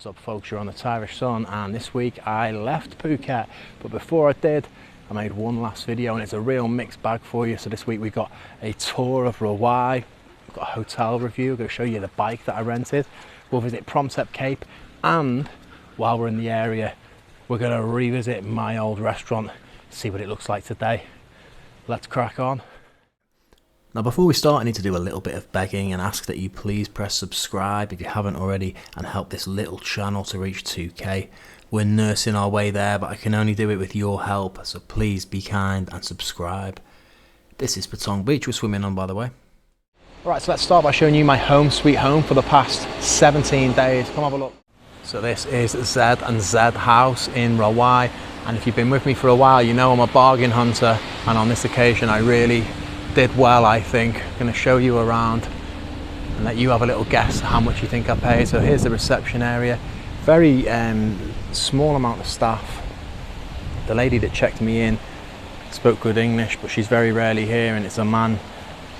What's up folks, you're on the Thairish Sun, and this week I left Phuket, but before I did I made one last video and it's a real mixed bag for you. So this week we've got a tour of Rawai, we've got a hotel review, I'm going to show you the bike that I rented, we'll visit Promthep Cape, and while we're in the area we're going to revisit my old restaurant, see what it looks like today. Let's crack on. Now before we start I need to do a little bit of begging and ask that you please press subscribe if you haven't already and help this little channel to reach 2k. We're nursing our way there, but I can only do it with your help, so please be kind and subscribe. This is Patong Beach we're swimming on, by the way. Alright, so let's start by showing you my home sweet home for the past 17 days. Come have a look. So this is Z&Z House in Rawai, and if you've been with me for a while you know I'm a bargain hunter, and on this occasion I really did well, I think. I'm going to show you around and let you have a little guess how much you think I paid. So here's the reception area, very small amount of staff. The lady that checked me in spoke good English, but she's very rarely here, and it's a man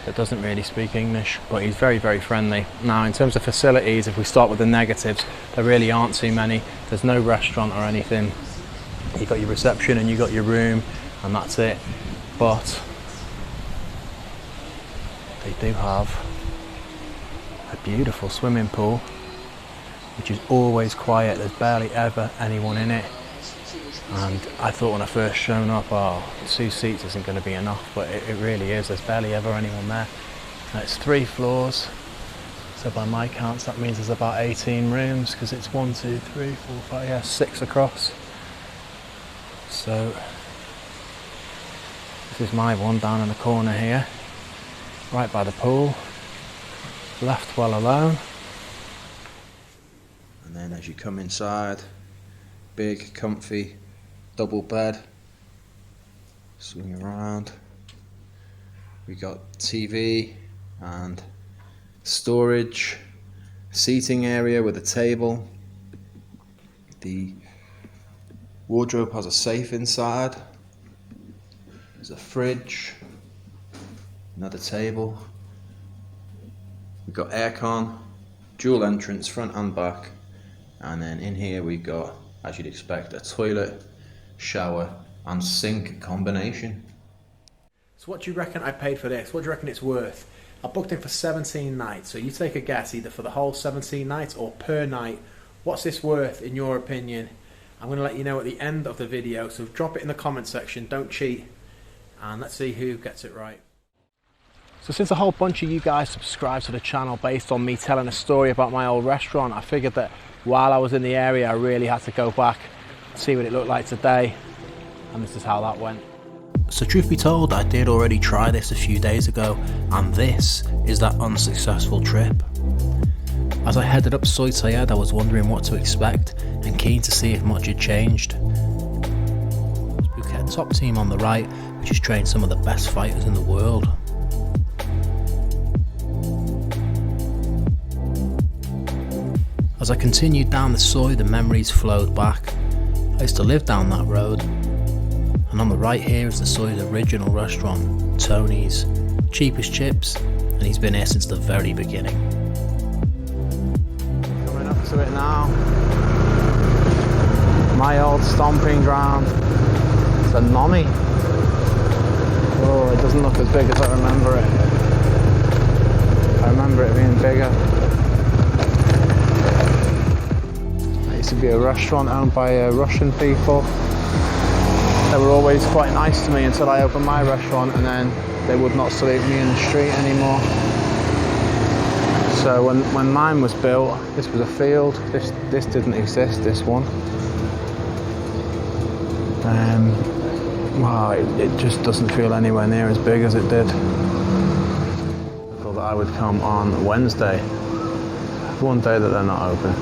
that doesn't really speak English, but he's very friendly. Now in terms of facilities, if we start with the negatives, there really aren't too many. There's no restaurant or anything. You've got your reception and you've got your room, and that's it. But they do have a beautiful swimming pool, which is always quiet. There's barely ever anyone in it, and I thought when I first shown up, oh, 2 seats isn't going to be enough, but it really is. There's barely ever anyone there. Now it's 3 floors, so by my counts that means there's about 18 rooms, because it's 1, 2, 3, 4, 5, yeah, 6 across. So this is my one down in the corner here, right by the pool, left well alone. And then as you come inside, big comfy double bed, swing around, we got TV and storage, seating area with a table. The wardrobe has a safe inside, there's a fridge, another table. We've got aircon, dual entrance front and back, and then in here we've got, as you'd expect, a toilet, shower and sink combination. So what do you reckon I paid for this? What do you reckon it's worth? I booked in for 17 nights, so you take a guess either for the whole 17 nights or per night. What's this worth in your opinion? I'm going to let you know at the end of the video, so drop it in the comment section, don't cheat, and let's see who gets it right. So since a whole bunch of you guys subscribed to the channel based on me telling a story about my old restaurant, I figured that while I was in the area I really had to go back and see what it looked like today, and this is how that went. So truth be told, I did already try this a few days ago, and this is that unsuccessful trip. As I headed up Soi Ta Iad I was wondering what to expect and keen to see if much had changed. Phuket top team on the right, which has trained some of the best fighters in the world. As I continued down the Soi, the memories flowed back. I used to live down that road, and on the right here is the Soi's original restaurant, Tony's, cheapest chips, and he's been here since the very beginning. Coming up to it now, my old stomping ground. It's a nommy. Oh, it doesn't look as big as I remember it. I remember it being bigger. To be a restaurant owned by Russian people. They were always quite nice to me until I opened my restaurant, and then they would not salute me in the street anymore. So when mine was built, this was a field. This didn't exist, this one. Wow, it just doesn't feel anywhere near as big as it did. I thought that I would come on Wednesday, one day that they're not open.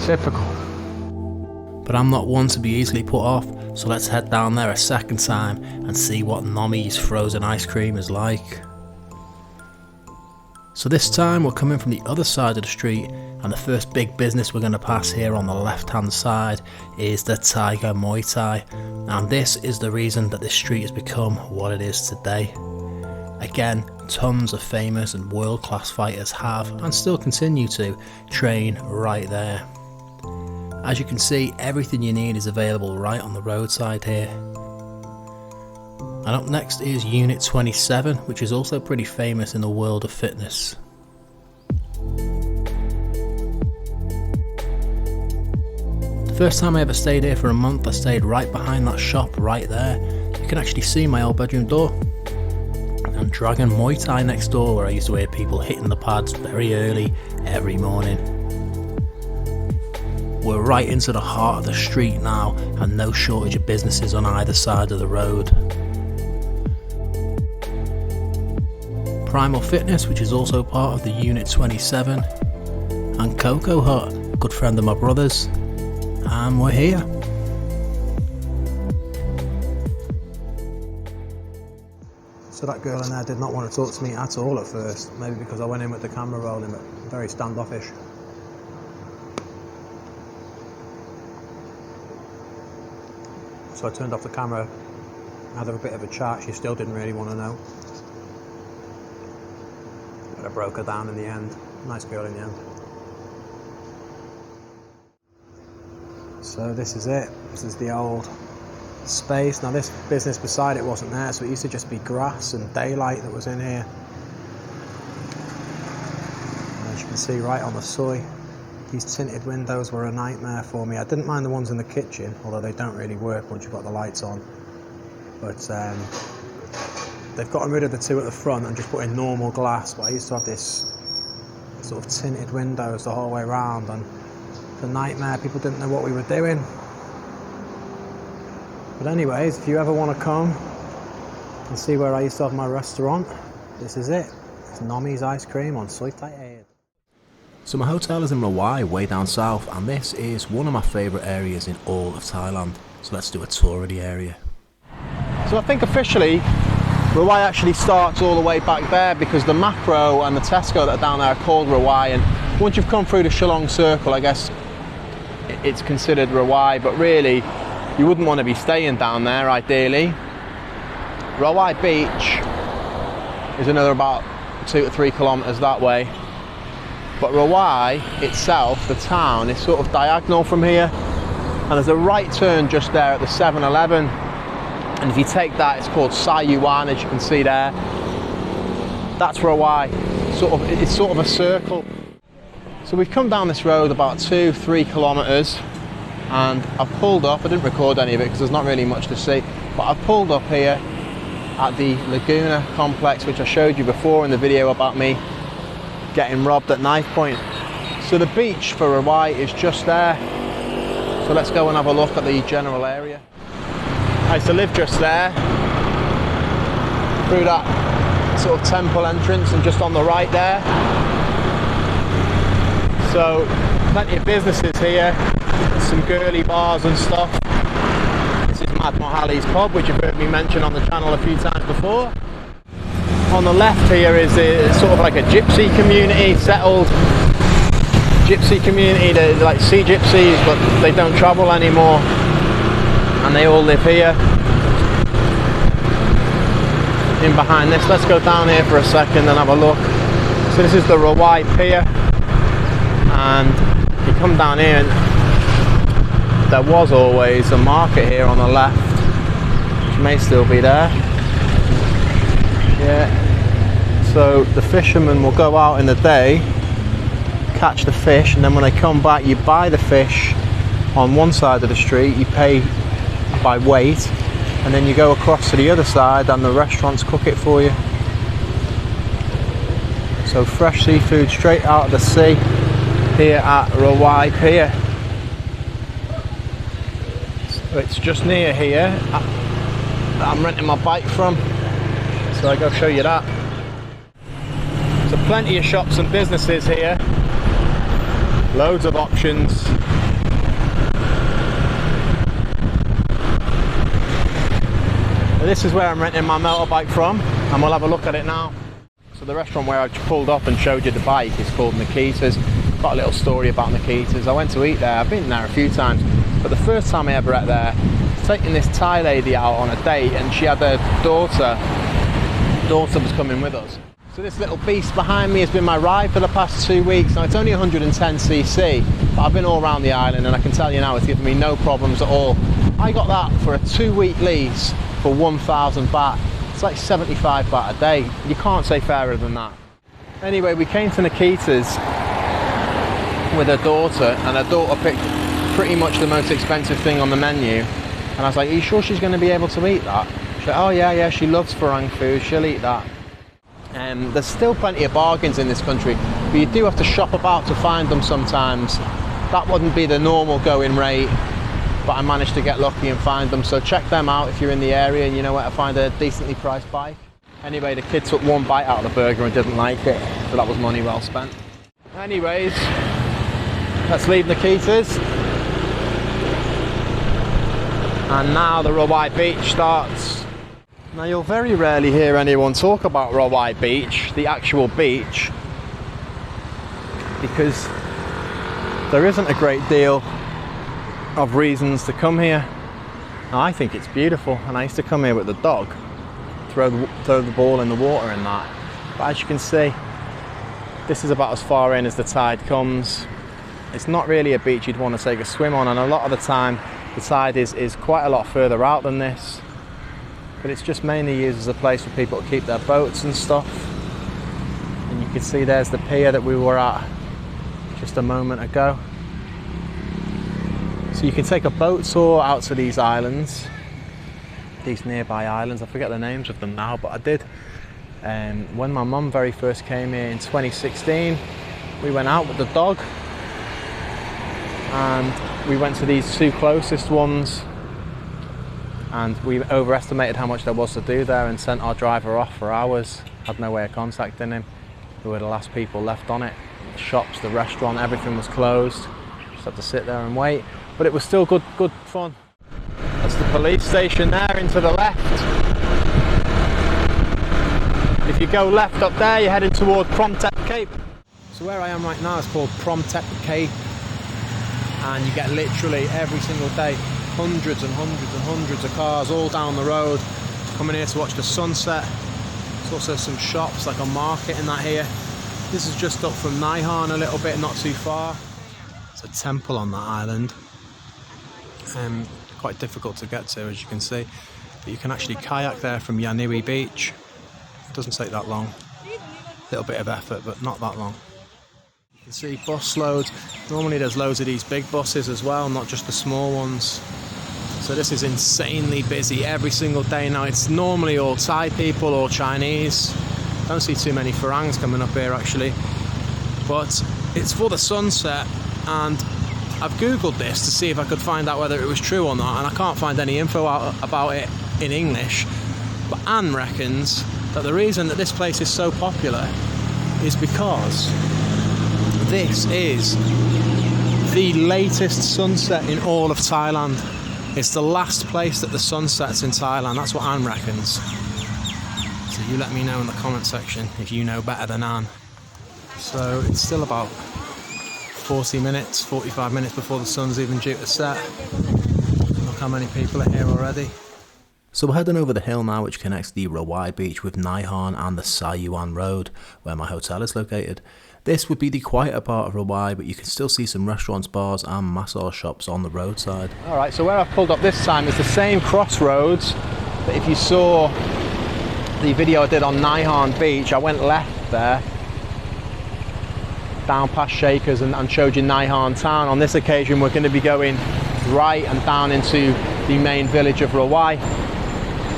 Typical. But I'm not one to be easily put off, so let's head down there a second time and see what Nomi's frozen ice cream is like. So this time we're coming from the other side of the street, and the first big business we're going to pass here on the left hand side is the Tiger Muay Thai, and this is the reason that this street has become what it is today. Again, tons of famous and world-class fighters have and still continue to train right there. As you can see, everything you need is available right on the roadside here. And up next is Unit 27, which is also pretty famous in the world of fitness. The first time I ever stayed here for a month, I stayed right behind that shop right there. You can actually see my old bedroom door. And Dragon Muay Thai next door, where I used to hear people hitting the pads very early every morning. We're right into the heart of the street now, and no shortage of businesses on either side of the road. Primal Fitness, which is also part of the Unit 27, and Coco Hut, a good friend of my brother's, and we're here. So that girl in there did not want to talk to me at all at first, maybe because I went in with the camera rolling, but very standoffish. So I turned off the camera, had a bit of a chat. She still didn't really want to know, but I broke her down in the end. Nice girl in the end. So this is it. This is the old space. Now this business beside it wasn't there, so it used to just be grass and daylight that was in here. And as you can see right on the Soi, these tinted windows were a nightmare for me. I didn't mind the ones in the kitchen, although they don't really work once you've got the lights on. But they've gotten rid of the two at the front and just put in normal glass. But I used to have this sort of tinted windows the whole way around, and the nightmare, people didn't know what we were doing. But anyways, if you ever want to come and see where I used to have my restaurant, this is it. It's Nomi's Ice Cream on Soi Ta Iad. So my hotel is in Rawai, way down south, and this is one of my favourite areas in all of Thailand. So let's do a tour of the area. So I think officially Rawai actually starts all the way back there, because the Macro and the Tesco that are down there are called Rawai, and once you've come through the Chalong circle, I guess it's considered Rawai, but really you wouldn't want to be staying down there ideally. Rawai Beach is another about 2 to 3 kilometres that way. But Rawai itself, the town, is sort of diagonal from here. And there's a right turn just there at the 7-Eleven. And if you take that, it's called Yuan, as you can see there. That's Rawai. It's sort of a circle. So we've come down this road about 2-3 kilometres. And I've pulled up. I didn't record any of it because there's not really much to see, but I've pulled up here at the Laguna complex, which I showed you before in the video about me getting robbed at knife point. So the beach for Rawai is just there, so let's go and have a look at the general area. I used to live just there, through that sort of temple entrance, and just on the right there. So plenty of businesses here, some girly bars and stuff. This is Mad Mohali's pub, which you've heard me mention on the channel a few times before. On the left here is sort of like a gypsy community, settled gypsy community. They like sea gypsies, but they don't travel anymore, and they all live here. In behind this, let's go down here for a second and have a look. So this is the Rawai Pier, and you come down here and there was always a market here on the left, which may still be there. Yeah. So the fishermen will go out in the day, catch the fish, and then when they come back, you buy the fish on one side of the street, you pay by weight, and then you go across to the other side and the restaurants cook it for you. So fresh seafood straight out of the sea here at Rawai Pier. It's just near here that I'm renting my bike from, so I'll go show you that. So plenty of shops and businesses here, loads of options. This is where I'm renting my motorbike from, and we'll have a look at it now. So the restaurant where I pulled up and showed you the bike is called Nikita's. Got a little story about Nikita's. I went to eat there. I've been there a few times, but the first time I ever ate there, taking this Thai lady out on a date, and she had her daughter daughter was coming with us. So this little beast behind me has been my ride for the past 2 weeks. Now it's only 110cc, but I've been all around the island and I can tell you now it's given me no problems at all. I got that for a 2-week lease for 1,000 baht. It's like 75 baht a day. You can't say fairer than that. Anyway, we came to Nikita's with her daughter, and her daughter picked pretty much the most expensive thing on the menu. And I was like, are you sure she's going to be able to eat that? She's like, oh yeah, she loves Farang food, she'll eat that. There's still plenty of bargains in this country, but you do have to shop about to find them sometimes. That wouldn't be the normal going rate, but I managed to get lucky and find them. So check them out if you're in the area and you know where to find a decently priced bike. Anyway, the kid took one bite out of the burger and didn't like it, so that was money well spent. Anyways, let's leave Nikita's. And now the Rawai Beach starts. Now you'll very rarely hear anyone talk about Rawai Beach, the actual beach, because there isn't a great deal of reasons to come here. Now, I think it's beautiful, and I used to come here with the dog, throw the ball in the water and that. But as you can see, this is about as far in as the tide comes. It's not really a beach you'd want to take a swim on, and a lot of the time the tide is quite a lot further out than this. But it's just mainly used as a place for people to keep their boats and stuff. And you can see there's the pier that we were at just a moment ago. So you can take a boat tour out to these islands, these nearby islands. I forget the names of them now, but I did. When my mum very first came here in 2016, we went out with the dog and we went to these 2 closest ones, and we overestimated how much there was to do there and sent our driver off for hours. Had no way of contacting him. We were the last people left on it. The shops, the restaurant, everything was closed. Just had to sit there and wait, but it was still good fun. That's the police station there, into the left. If you go left up there, you're heading toward Promthep Cape. So where I am right now is called Promthep Cape, and you get literally every single day hundreds and hundreds and hundreds of cars all down the road coming here to watch the sunset. There's also some shops, like a market in that here. This is just up from Nai Han a little bit, not too far. There's a temple on that island. Quite difficult to get to, as you can see. But you can actually kayak there from Yanui Beach. It doesn't take that long. A little bit of effort, but not that long. You can see bus loads. Normally there's loads of these big buses as well, not just the small ones. So this is insanely busy every single day now. It's normally all Thai people or Chinese. Don't see too many Farangs coming up here actually. But it's for the sunset, and I've googled this to see if I could find out whether it was true or not, and I can't find any info about it in English. But Anne reckons that the reason that this place is so popular is because this is the latest sunset in all of Thailand. It's the last place that the sun sets in Thailand. That's what Anne reckons. So you let me know in the comment section if you know better than Anne. So it's still about 40 minutes, 45 minutes before the sun's even due to set. Look how many people are here already. So we're heading over the hill now, which connects the Rawai Beach with Nai Han and the Sai Yuan Road, where my hotel is located. This would be the quieter part of Rawai, but you can still see some restaurants, bars and massage shops on the roadside. Alright, so where I've pulled up this time is the same crossroads that if you saw the video I did on Nai Han Beach, I went left there, down past Shakers and showed you Nai Han town. On this occasion we're going to be going right and down into the main village of Rawai.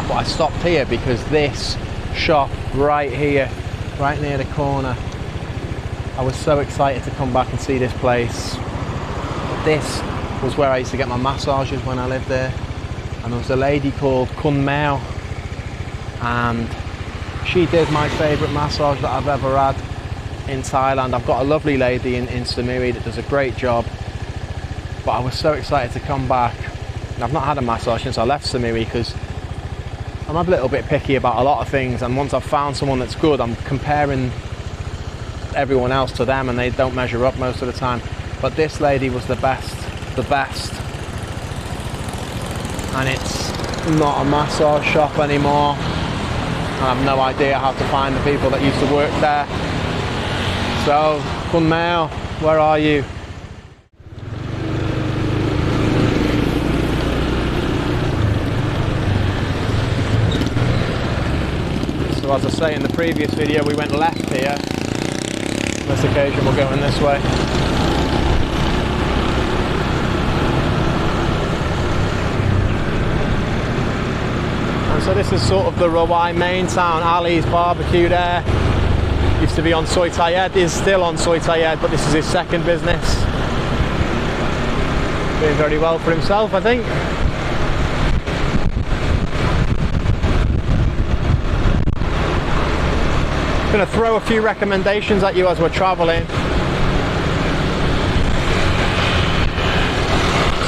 But I stopped here because this shop right here, right near the corner, I was so excited to come back and see this place. This was where I used to get my massages when I lived there, and there was a lady called Kun Mao, and she did my favourite massage that I've ever had in Thailand. I've got a lovely lady in Samui that does a great job, but I was so excited to come back. I've not had a massage since I left Samui because I'm a little bit picky about a lot of things, and once I've found someone that's good, I'm comparing everyone else to them and they don't measure up most of the time. But this lady was the best, and it's not a massage shop anymore. I have no idea how to find the people that used to work there. So, Kun Mao, where are you? So as I say in the previous video, we went left here. On this occasion we're going this way. And so this is sort of the Rawai main town. Ali's barbecue there. Used to be on Soi Ta Iad, is still on Soi Ta Iad, but this is his second business. Doing very well for himself, I think. I'm going to throw a few recommendations at you as we're travelling.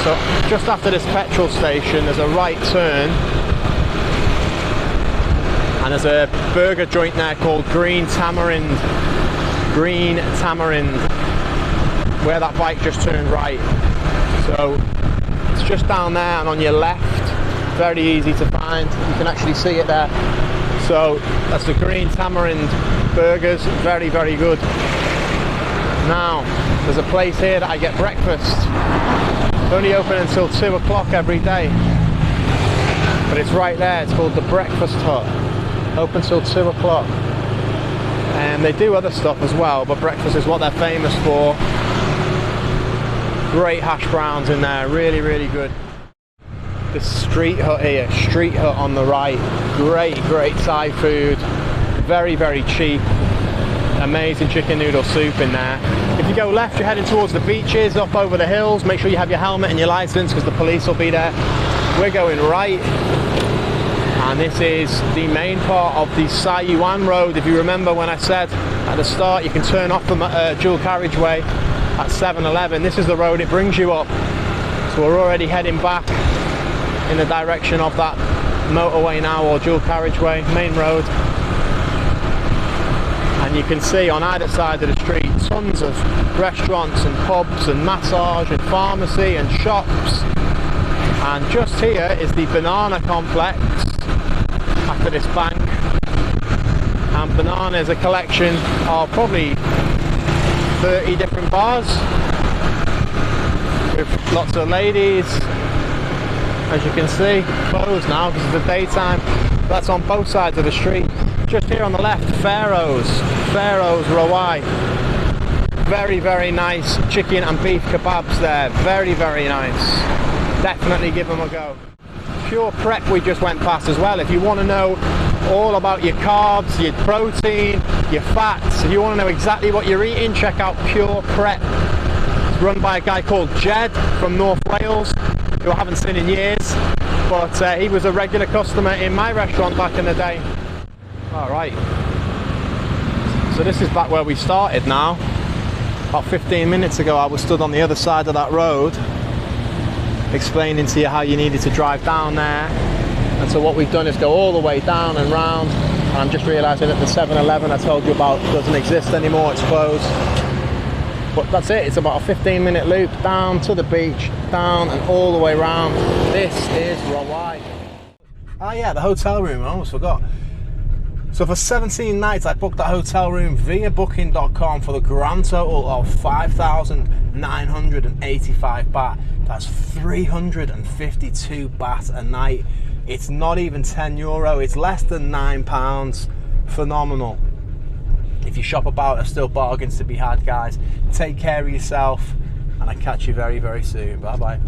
So just after this petrol station there's a right turn and there's a burger joint there called Green Tamarind, where that bike just turned right. So it's just down there and on your left, very easy to find, you can actually see it there. So that's the Green Tamarind burgers, very, very good. Now, there's a place here that I get breakfast. It's only open until 2 o'clock every day. But it's right there, it's called the Breakfast Hut. Open till 2 o'clock. And they do other stuff as well, but breakfast is what they're famous for. Great hash browns in there, really, really good. This street hut here, street hut on the right, great Thai food, very, very cheap, amazing chicken noodle soup in there. If you go left, you're heading towards the beaches, up over the hills. Make sure you have your helmet and your license because the police will be there. We're going right, and this is the main part of the Sai Yuan road. If you remember when I said at the start, you can turn off the dual carriageway at 7-Eleven. This is the road it brings you up. So we're already heading back in the direction of that motorway now, or dual carriageway, main road. And you can see on either side of the street tons of restaurants and pubs and massage and pharmacy and shops. And just here is the banana complex after this bank. And banana is a collection of probably 30 different bars with lots of ladies. As you can see, closed now because it's the daytime. That's on both sides of the street. Just here on the left, Pharaoh's Rawai. Very, very nice chicken and beef kebabs there. Very, very nice. Definitely give them a go. Pure Prep we just went past as well. If you want to know all about your carbs, your protein, your fats, if you want to know exactly what you're eating, check out Pure Prep. It's run by a guy called Jed from North Wales, who I haven't seen in years, but he was a regular customer in my restaurant back in the day. Alright, so this is back where we started now. About 15 minutes ago I was stood on the other side of that road explaining to you how you needed to drive down there, and so what we've done is go all the way down and round, and I'm just realising that the 7-Eleven I told you about doesn't exist anymore, it's closed. But that's it, it's about a 15-minute loop down to the beach, down and all the way round. This is Rawai. Oh yeah, the hotel room, I almost forgot. So for 17 nights I booked that hotel room via booking.com for the grand total of 5,985 baht. That's 352 baht a night. It's not even 10 euro, it's less than £9. Phenomenal. If you shop about, there's still bargains to be had, guys. Take care of yourself, and I'll catch you very, very soon. Bye bye.